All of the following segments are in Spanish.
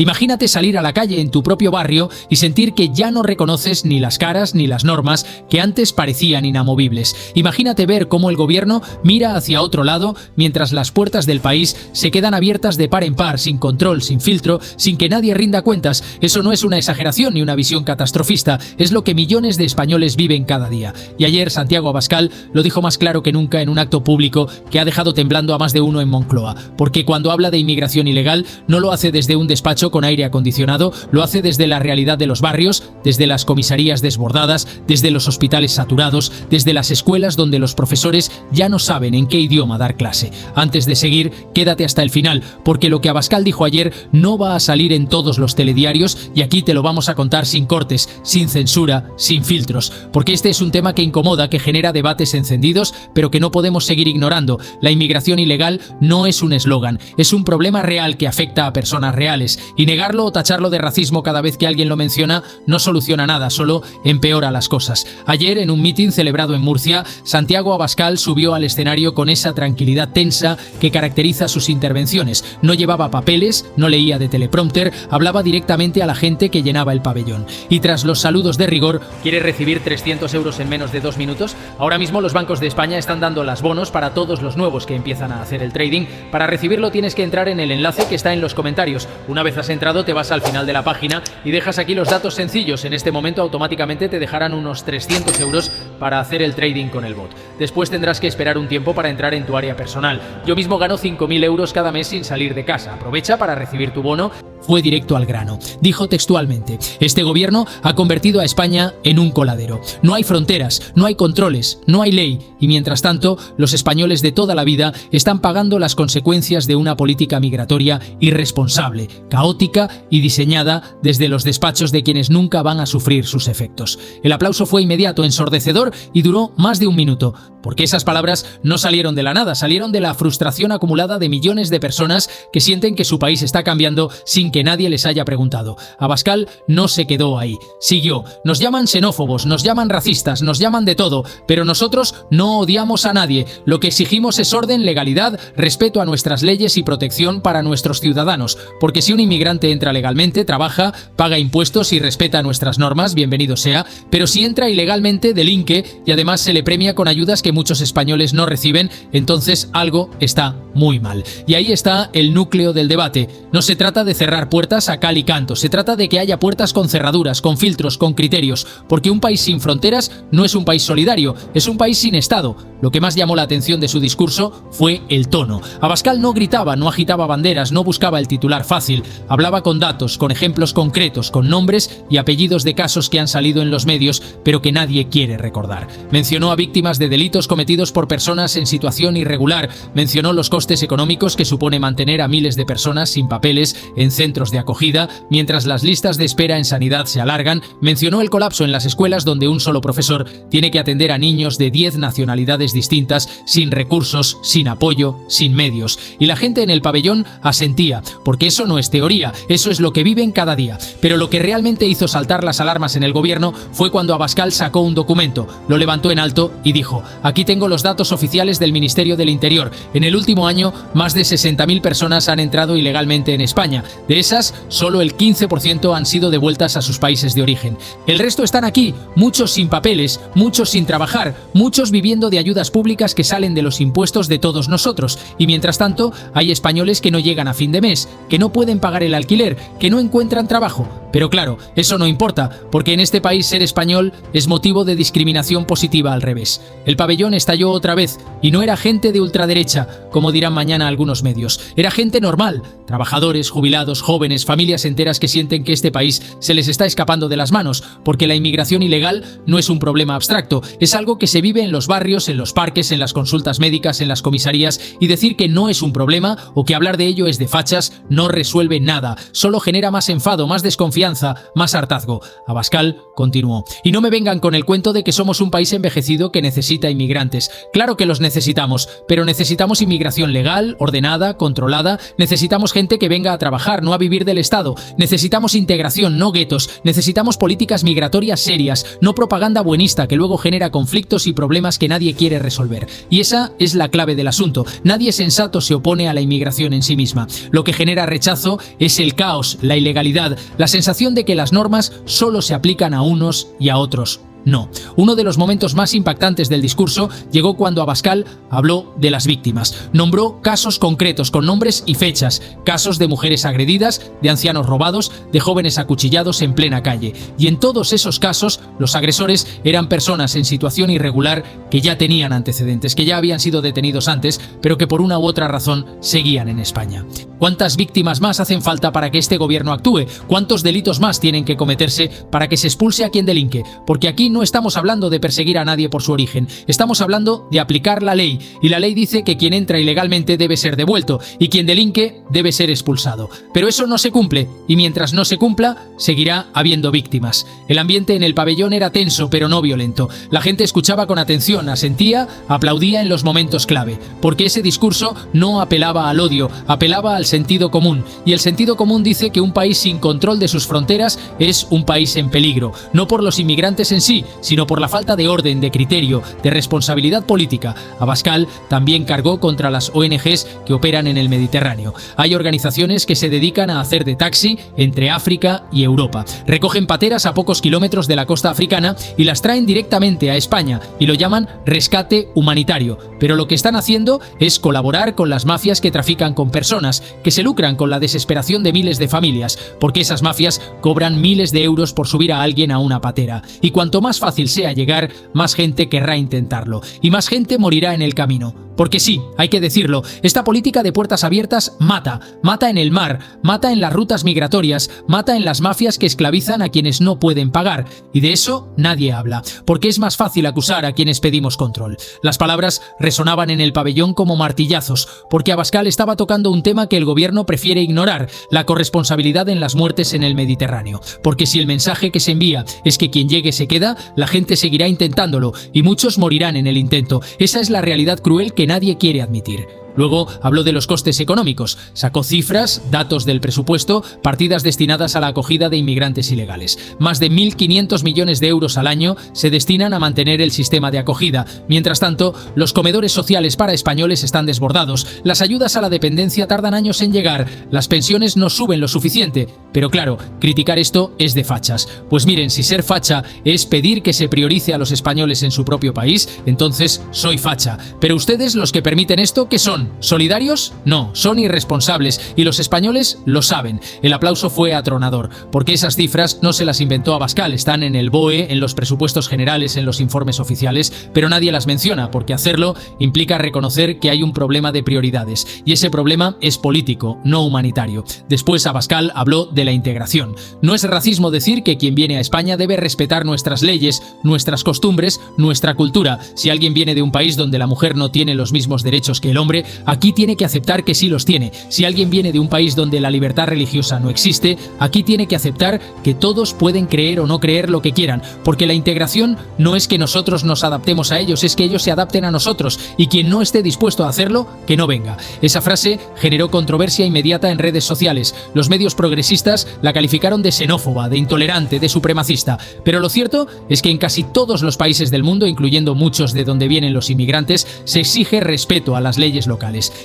Imagínate salir a la calle en tu propio barrio y sentir que ya no reconoces ni las caras ni las normas que antes parecían inamovibles. Imagínate ver cómo el gobierno mira hacia otro lado mientras las puertas del país se quedan abiertas de par en par, sin control, sin filtro, sin que nadie rinda cuentas. Eso no es una exageración ni una visión catastrofista, es lo que millones de españoles viven cada día. Y ayer Santiago Abascal lo dijo más claro que nunca en un acto público que ha dejado temblando a más de uno en Moncloa, porque cuando habla de inmigración ilegal no lo hace desde un despacho con aire acondicionado, lo hace desde la realidad de los barrios, desde las comisarías desbordadas, desde los hospitales saturados, desde las escuelas donde los profesores ya no saben en qué idioma dar clase. Antes de seguir, quédate hasta el final, porque lo que Abascal dijo ayer no va a salir en todos los telediarios y aquí te lo vamos a contar sin cortes, sin censura, sin filtros, porque este es un tema que incomoda, que genera debates encendidos, pero que no podemos seguir ignorando. La inmigración ilegal no es un eslogan, es un problema real que afecta a personas reales, y negarlo o tacharlo de racismo cada vez que alguien lo menciona no soluciona nada, solo empeora las cosas. Ayer, en un mitin celebrado en Murcia, Santiago Abascal subió al escenario con esa tranquilidad tensa que caracteriza sus intervenciones. No llevaba papeles, no leía de teleprompter, hablaba directamente a la gente que llenaba el pabellón. Y tras los saludos de rigor, ¿quieres recibir 300 euros en menos de 2 minutos? Ahora mismo los bancos de España están dando las bonos para todos los nuevos que empiezan a hacer el trading. Para recibirlo tienes que entrar en el enlace que está en los comentarios. Una vez has entrado, te vas al final de la página y dejas aquí los datos sencillos. En este momento automáticamente te dejarán unos 300 euros para hacer el trading con el bot. Después tendrás que esperar un tiempo para entrar en tu área personal. Yo mismo gano 5.000 euros cada mes sin salir de casa. Aprovecha para recibir tu bono. Fue directo al grano. Dijo textualmente: este gobierno ha convertido a España en un coladero. No hay fronteras, no hay controles, no hay ley, y mientras tanto, los españoles de toda la vida están pagando las consecuencias de una política migratoria irresponsable, caótica y diseñada desde los despachos de quienes nunca van a sufrir sus efectos. El aplauso fue inmediato, ensordecedor y duró más de un minuto, porque esas palabras no salieron de la nada, salieron de la frustración acumulada de millones de personas que sienten que su país está cambiando sin que nadie les haya preguntado. Abascal no se quedó ahí, siguió. Nos llaman xenófobos, nos llaman racistas, nos llaman de todo, pero nosotros no odiamos a nadie. Lo que exigimos es orden, legalidad, respeto a nuestras leyes y protección para nuestros ciudadanos, porque si un inmigrante entra legalmente, trabaja, paga impuestos y respeta nuestras normas, bienvenido sea, pero si entra ilegalmente, delinque y además se le premia con ayudas que muchos españoles no reciben, entonces algo está muy mal. Y ahí está el núcleo del debate. No se trata de cerrar puertas a cal y canto, se trata de que haya puertas con cerraduras, con filtros, con criterios, porque un país sin fronteras no es un país solidario, es un país sin Estado. Lo que más llamó la atención de su discurso fue el tono. Abascal no gritaba, no agitaba banderas, no buscaba el titular fácil, hablaba con datos, con ejemplos concretos, con nombres y apellidos de casos que han salido en los medios, pero que nadie quiere recordar. Mencionó a víctimas de delitos cometidos por personas en situación irregular, mencionó los costes económicos que supone mantener a miles de personas sin papeles en centros de acogida, mientras las listas de espera en sanidad se alargan, mencionó el colapso en las escuelas donde un solo profesor tiene que atender a niños de 10 nacionalidades distintas, sin recursos, sin apoyo, sin medios. Y la gente en el pabellón asentía, porque eso no es teoría, eso es lo que viven cada día. Pero lo que realmente hizo saltar las alarmas en el gobierno fue cuando Abascal sacó un documento, lo levantó en alto y dijo: aquí tengo los datos oficiales del Ministerio del Interior. En el último año, más de 60.000 personas han entrado ilegalmente en España. De esas, solo el 15% han sido devueltas a sus países de origen. El resto están aquí, muchos sin papeles, muchos sin trabajar, muchos viviendo de ayudas públicas que salen de los impuestos de todos nosotros. Y mientras tanto, hay españoles que no llegan a fin de mes, que no pueden pagar el alquiler, que no encuentran trabajo. Pero claro, eso no importa, porque en este país ser español es motivo de discriminación positiva al revés. El pabellón estalló otra vez, y no era gente de ultraderecha, como dirán mañana algunos medios. Era gente normal, trabajadores, jubilados, jóvenes, familias enteras que sienten que este país se les está escapando de las manos, porque la inmigración ilegal no es un problema abstracto, es algo que se vive en los barrios, en los parques, en las consultas médicas, en las comisarías, y decir que no es un problema o que hablar de ello es de fachas no resuelve nada, solo genera más enfado, más desconfianza, más hartazgo. Abascal continuó: y no me vengan con el cuento de que somos un país envejecido que necesita inmigrantes. Claro que los necesitamos, pero necesitamos inmigración legal, ordenada, controlada, necesitamos gente que venga a trabajar, no a vivir del Estado. Necesitamos integración, no guetos. Necesitamos políticas migratorias serias, no propaganda buenista que luego genera conflictos y problemas que nadie quiere resolver. Y esa es la clave del asunto. Nadie sensato se opone a la inmigración en sí misma. Lo que genera rechazo es el caos, la ilegalidad, la sensación de que las normas solo se aplican a unos y a otros. No. Uno de los momentos más impactantes del discurso llegó cuando Abascal habló de las víctimas. Nombró casos concretos con nombres y fechas, casos de mujeres agredidas, de ancianos robados, de jóvenes acuchillados en plena calle. Y en todos esos casos, los agresores eran personas en situación irregular que ya tenían antecedentes, que ya habían sido detenidos antes, pero que por una u otra razón seguían en España. ¿Cuántas víctimas más hacen falta para que este gobierno actúe? ¿Cuántos delitos más tienen que cometerse para que se expulse a quien delinque? Porque aquí no estamos hablando de perseguir a nadie por su origen, estamos hablando de aplicar la ley, y la ley dice que quien entra ilegalmente debe ser devuelto, y quien delinque debe ser expulsado. Pero eso no se cumple, y mientras no se cumpla, seguirá habiendo víctimas. El ambiente en el pabellón era tenso, pero no violento. La gente escuchaba con atención, asentía, aplaudía en los momentos clave, porque ese discurso no apelaba al odio, apelaba al sentido común, y el sentido común dice que un país sin control de sus fronteras es un país en peligro, no por los inmigrantes en sí, sino por la falta de orden, de criterio, de responsabilidad política. Abascal también cargó contra las ONGs que operan en el Mediterráneo. Hay organizaciones que se dedican a hacer de taxi entre África y Europa. Recogen pateras a pocos kilómetros de la costa africana y las traen directamente a España y lo llaman rescate humanitario. Pero lo que están haciendo es colaborar con las mafias que trafican con personas, que se lucran con la desesperación de miles de familias, porque esas mafias cobran miles de euros por subir a alguien a una patera. Y cuanto más fácil sea llegar, más gente querrá intentarlo. Y más gente morirá en el camino. Porque sí, hay que decirlo, esta política de puertas abiertas mata. Mata en el mar, mata en las rutas migratorias, mata en las mafias que esclavizan a quienes no pueden pagar. Y de eso nadie habla, porque es más fácil acusar a quienes pedimos control. Las palabras resonaban en el pabellón como martillazos, porque Abascal estaba tocando un tema que el gobierno prefiere ignorar, la corresponsabilidad en las muertes en el Mediterráneo. Porque si el mensaje que se envía es que quien llegue se queda, la gente seguirá intentándolo, y muchos morirán en el intento. Esa es la realidad cruel que nadie quiere admitir. Luego habló de los costes económicos, sacó cifras, datos del presupuesto, partidas destinadas a la acogida de inmigrantes ilegales. Más de 1.500 millones de euros al año se destinan a mantener el sistema de acogida. Mientras tanto, los comedores sociales para españoles están desbordados, las ayudas a la dependencia tardan años en llegar, las pensiones no suben lo suficiente. Pero claro, criticar esto es de fachas. Pues miren, si ser facha es pedir que se priorice a los españoles en su propio país, entonces soy facha. Pero ustedes, los que permiten esto, ¿qué son? ¿Solidarios? No, son irresponsables y los españoles lo saben. El aplauso fue atronador, porque esas cifras no se las inventó Abascal, están en el BOE, en los presupuestos generales, en los informes oficiales, pero nadie las menciona, porque hacerlo implica reconocer que hay un problema de prioridades, y ese problema es político, no humanitario. Después Abascal habló de la integración. No es racismo decir que quien viene a España debe respetar nuestras leyes, nuestras costumbres, nuestra cultura. Si alguien viene de un país donde la mujer no tiene los mismos derechos que el hombre, aquí tiene que aceptar que sí los tiene. Si alguien viene de un país donde la libertad religiosa no existe, aquí tiene que aceptar que todos pueden creer o no creer lo que quieran, porque la integración no es que nosotros nos adaptemos a ellos, es que ellos se adapten a nosotros, y quien no esté dispuesto a hacerlo, que no venga. Esa frase generó controversia inmediata en redes sociales. Los medios progresistas la calificaron de xenófoba, de intolerante, de supremacista, pero lo cierto es que en casi todos los países del mundo, incluyendo muchos de donde vienen los inmigrantes, se exige respeto a las leyes locales.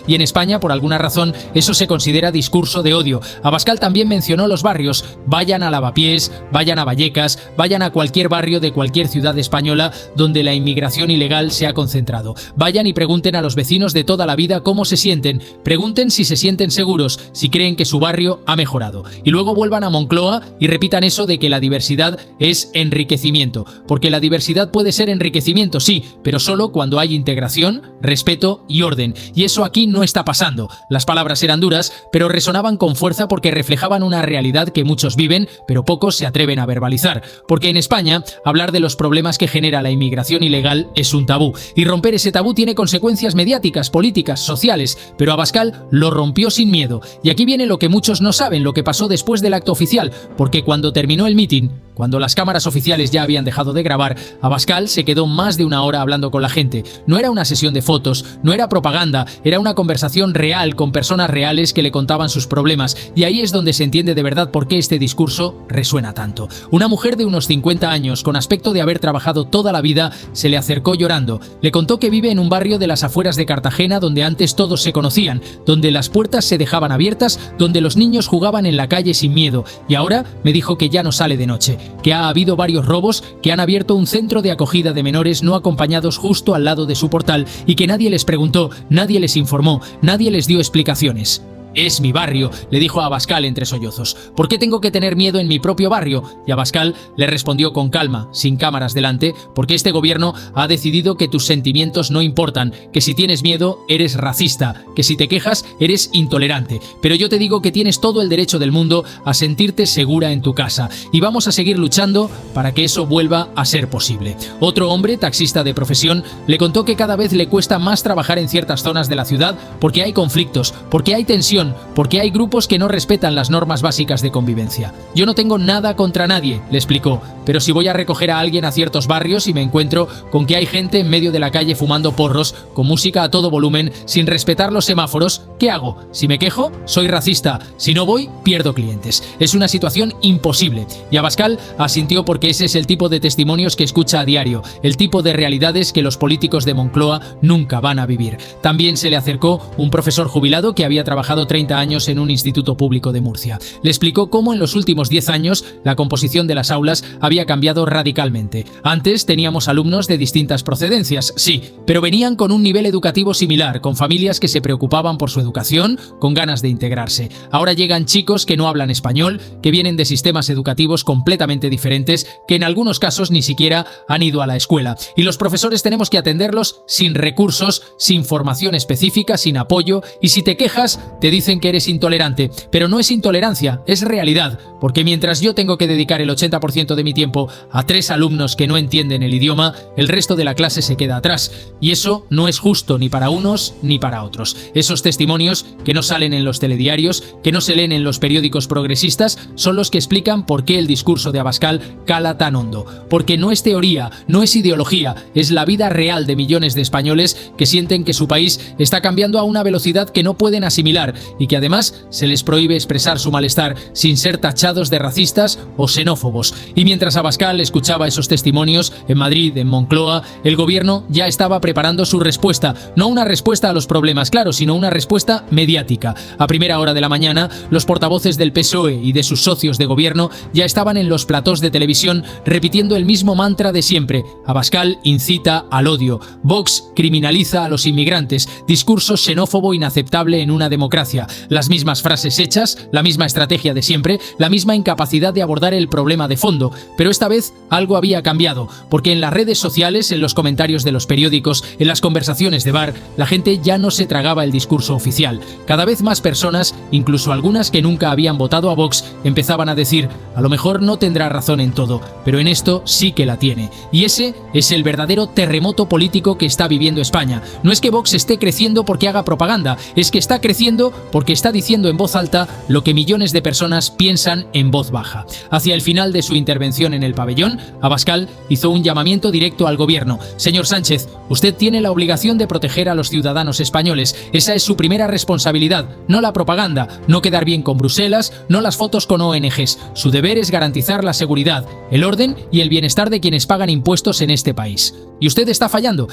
Y en España, por alguna razón, eso se considera discurso de odio. Abascal también mencionó los barrios. Vayan a Lavapiés, vayan a Vallecas, vayan a cualquier barrio de cualquier ciudad española donde la inmigración ilegal se ha concentrado. Vayan y pregunten a los vecinos de toda la vida cómo se sienten. Pregunten si se sienten seguros, si creen que su barrio ha mejorado. Y luego vuelvan a Moncloa y repitan eso de que la diversidad es enriquecimiento. Porque la diversidad puede ser enriquecimiento, sí, pero solo cuando hay integración, respeto y orden. Y eso aquí no está pasando. Las palabras eran duras, pero resonaban con fuerza porque reflejaban una realidad que muchos viven, pero pocos se atreven a verbalizar. Porque en España, hablar de los problemas que genera la inmigración ilegal es un tabú. Y romper ese tabú tiene consecuencias mediáticas, políticas, sociales. Pero Abascal lo rompió sin miedo. Y aquí viene lo que muchos no saben, lo que pasó después del acto oficial. Porque cuando terminó el mitin, cuando las cámaras oficiales ya habían dejado de grabar, Abascal se quedó más de una hora hablando con la gente. No era una sesión de fotos, no era propaganda, era una conversación real con personas reales que le contaban sus problemas, y ahí es donde se entiende de verdad por qué este discurso resuena tanto. Una mujer de unos 50 años, con aspecto de haber trabajado toda la vida, se le acercó llorando. Le contó que vive en un barrio de las afueras de Cartagena donde antes todos se conocían, donde las puertas se dejaban abiertas, donde los niños jugaban en la calle sin miedo, y ahora me dijo que ya no sale de noche, que ha habido varios robos, que han abierto un centro de acogida de menores no acompañados justo al lado de su portal y que nadie les preguntó, nadie les informó, nadie les dio explicaciones. «Es mi barrio», le dijo a Abascal entre sollozos. «¿Por qué tengo que tener miedo en mi propio barrio?». Y Abascal le respondió con calma, sin cámaras delante, «Porque este gobierno ha decidido que tus sentimientos no importan, que si tienes miedo eres racista, que si te quejas eres intolerante. Pero yo te digo que tienes todo el derecho del mundo a sentirte segura en tu casa. Y vamos a seguir luchando para que eso vuelva a ser posible». Otro hombre, taxista de profesión, le contó que cada vez le cuesta más trabajar en ciertas zonas de la ciudad porque hay conflictos, porque hay tensión, porque hay grupos que no respetan las normas básicas de convivencia. «Yo no tengo nada contra nadie», le explicó, «pero si voy a recoger a alguien a ciertos barrios y me encuentro con que hay gente en medio de la calle fumando porros, con música a todo volumen, sin respetar los semáforos, ¿qué hago? Si me quejo, soy racista. Si no voy, pierdo clientes. Es una situación imposible». Y Abascal asintió porque ese es el tipo de testimonios que escucha a diario, el tipo de realidades que los políticos de Moncloa nunca van a vivir. También se le acercó un profesor jubilado que había trabajado 30 años en un instituto público de Murcia. Le explicó cómo en los últimos 10 años la composición de las aulas había cambiado radicalmente. Antes teníamos alumnos de distintas procedencias, sí, pero venían con un nivel educativo similar, con familias que se preocupaban por su educación, con ganas de integrarse. Ahora llegan chicos que no hablan español, que vienen de sistemas educativos completamente diferentes, que en algunos casos ni siquiera han ido a la escuela. Y los profesores tenemos que atenderlos sin recursos, sin formación específica, sin apoyo, y si te quejas, te dicen que eres intolerante, pero no es intolerancia, es realidad, porque mientras yo tengo que dedicar el 80% de mi tiempo a 3 alumnos que no entienden el idioma, el resto de la clase se queda atrás, y eso no es justo ni para unos ni para otros. Esos testimonios que no salen en los telediarios, que no se leen en los periódicos progresistas, son los que explican por qué el discurso de Abascal cala tan hondo, porque no es teoría, no es ideología, es la vida real de millones de españoles que sienten que su país está cambiando a una velocidad que no pueden asimilar y que además se les prohíbe expresar su malestar sin ser tachados de racistas o xenófobos. Y mientras Abascal escuchaba esos testimonios, en Madrid, en Moncloa, el gobierno ya estaba preparando su respuesta, no una respuesta a los problemas, claro, sino una respuesta mediática. A primera hora de la mañana, los portavoces del PSOE y de sus socios de gobierno ya estaban en los platós de televisión repitiendo el mismo mantra de siempre: Abascal incita al odio, Vox criminaliza a los inmigrantes, discurso xenófobo inaceptable en una democracia. Las mismas frases hechas, la misma estrategia de siempre, la misma incapacidad de abordar el problema de fondo. Pero esta vez algo había cambiado, porque en las redes sociales, en los comentarios de los periódicos, en las conversaciones de bar, la gente ya no se tragaba el discurso oficial. Cada vez más personas, incluso algunas que nunca habían votado a Vox, empezaban a decir: a lo mejor no tendrá razón en todo, pero en esto sí que la tiene. Y ese es el verdadero terremoto político que está viviendo España. No es que Vox esté creciendo porque haga propaganda, es que está creciendo porque está diciendo en voz alta lo que millones de personas piensan en voz baja. Hacia el final de su intervención en el pabellón, Abascal hizo un llamamiento directo al gobierno. Señor Sánchez, usted tiene la obligación de proteger a los ciudadanos españoles. Esa es su primera responsabilidad, no la propaganda, no quedar bien con Bruselas, no las fotos con ONGs. Su deber es garantizar la seguridad, el orden y el bienestar de quienes pagan impuestos en este país. Y usted está fallando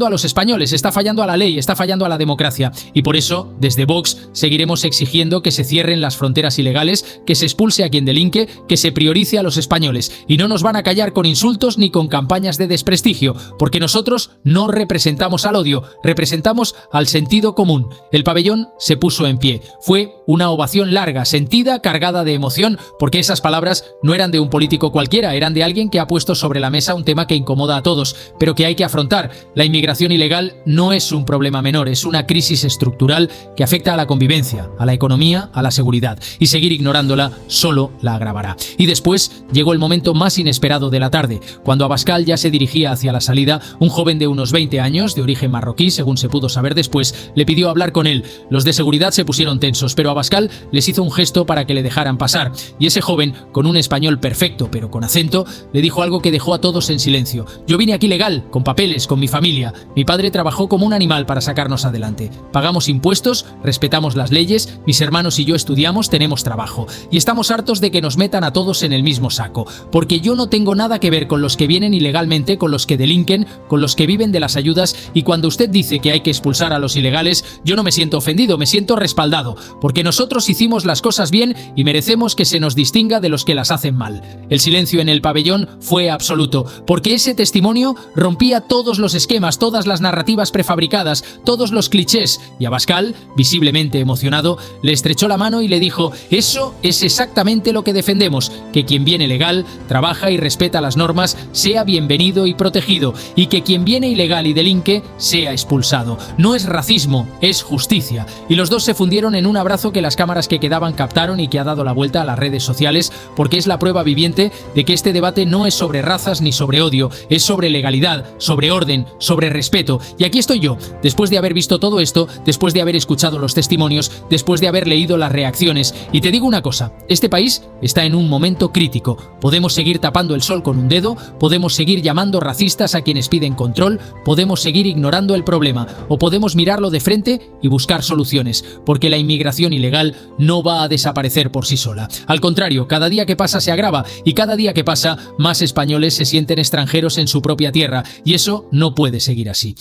a los españoles, está fallando a la ley, está fallando a la democracia. Y por eso, desde Vox, seguiremos exigiendo que se cierren las fronteras ilegales, que se expulse a quien delinque, que se priorice a los españoles. Y no nos van a callar con insultos ni con campañas de desprestigio, porque nosotros no representamos al odio, representamos al sentido común. El pabellón se puso en pie. Fue una ovación larga, sentida, cargada de emoción, porque esas palabras no eran de un político cualquiera, eran de alguien que ha puesto sobre la mesa un tema que incomoda a todos, pero que hay que afrontar. La inmigración ilegal no es un problema menor, es una crisis estructural que afecta a la convivencia, a la economía, a la seguridad, y seguir ignorándola solo la agravará. Y después llegó el momento momento más inesperado de la tarde. Cuando Abascal ya se dirigía hacia la salida, un joven de unos 20 años, de origen marroquí, según se pudo saber después, le pidió hablar con él. Los de seguridad se pusieron tensos, pero Abascal les hizo un gesto para que le dejaran pasar, y ese joven, con un español perfecto pero con acento, le dijo algo que dejó a todos en silencio. Yo vine aquí legal, con papeles, con mi familia. Mi padre trabajó como un animal para sacarnos adelante. Pagamos impuestos, respetamos las leyes, mis hermanos y yo estudiamos, tenemos trabajo. Y estamos hartos de que nos metan a todos en el mismo saco, porque yo no tengo nada que ver con los que vienen ilegalmente, con los que delinquen, con los que viven de las ayudas, y cuando usted dice que hay que expulsar a los ilegales, yo no me siento ofendido, me siento respaldado, porque nosotros hicimos las cosas bien y merecemos que se nos distinga de los que las hacen mal. El silencio en el pabellón fue absoluto, porque ese testimonio rompía todos los esquemas, todas las narrativas prefabricadas, todos los clichés, y Abascal, visiblemente emocionado, le estrechó la mano y le dijo: eso es exactamente lo que defendemos, que quien viene legal, trabaja y respeta las normas, sea bienvenido y protegido, y que quien viene ilegal y delinque, sea expulsado. No es racismo, es justicia. Y los dos se fundieron en un abrazo que las cámaras que quedaban captaron y que ha dado la vuelta a las redes sociales, porque es la prueba viviente de que este debate no es sobre razas ni sobre odio, es sobre legalidad, sobre orden, sobre respeto. Y aquí estoy yo, después de haber visto todo esto, después de haber escuchado los testimonios, después de haber leído las reacciones. Y te digo una cosa, este país está en un momento crítico. Podemos seguir tapando el sol con un dedo, podemos seguir llamando racistas a quienes piden control, podemos seguir ignorando el problema, o podemos mirarlo de frente y buscar soluciones, porque la inmigración ilegal no va a desaparecer por sí sola. Al contrario, cada día que pasa se agrava, y cada día que pasa más españoles se sienten extranjeros en su propia tierra, y eso no puede seguir así.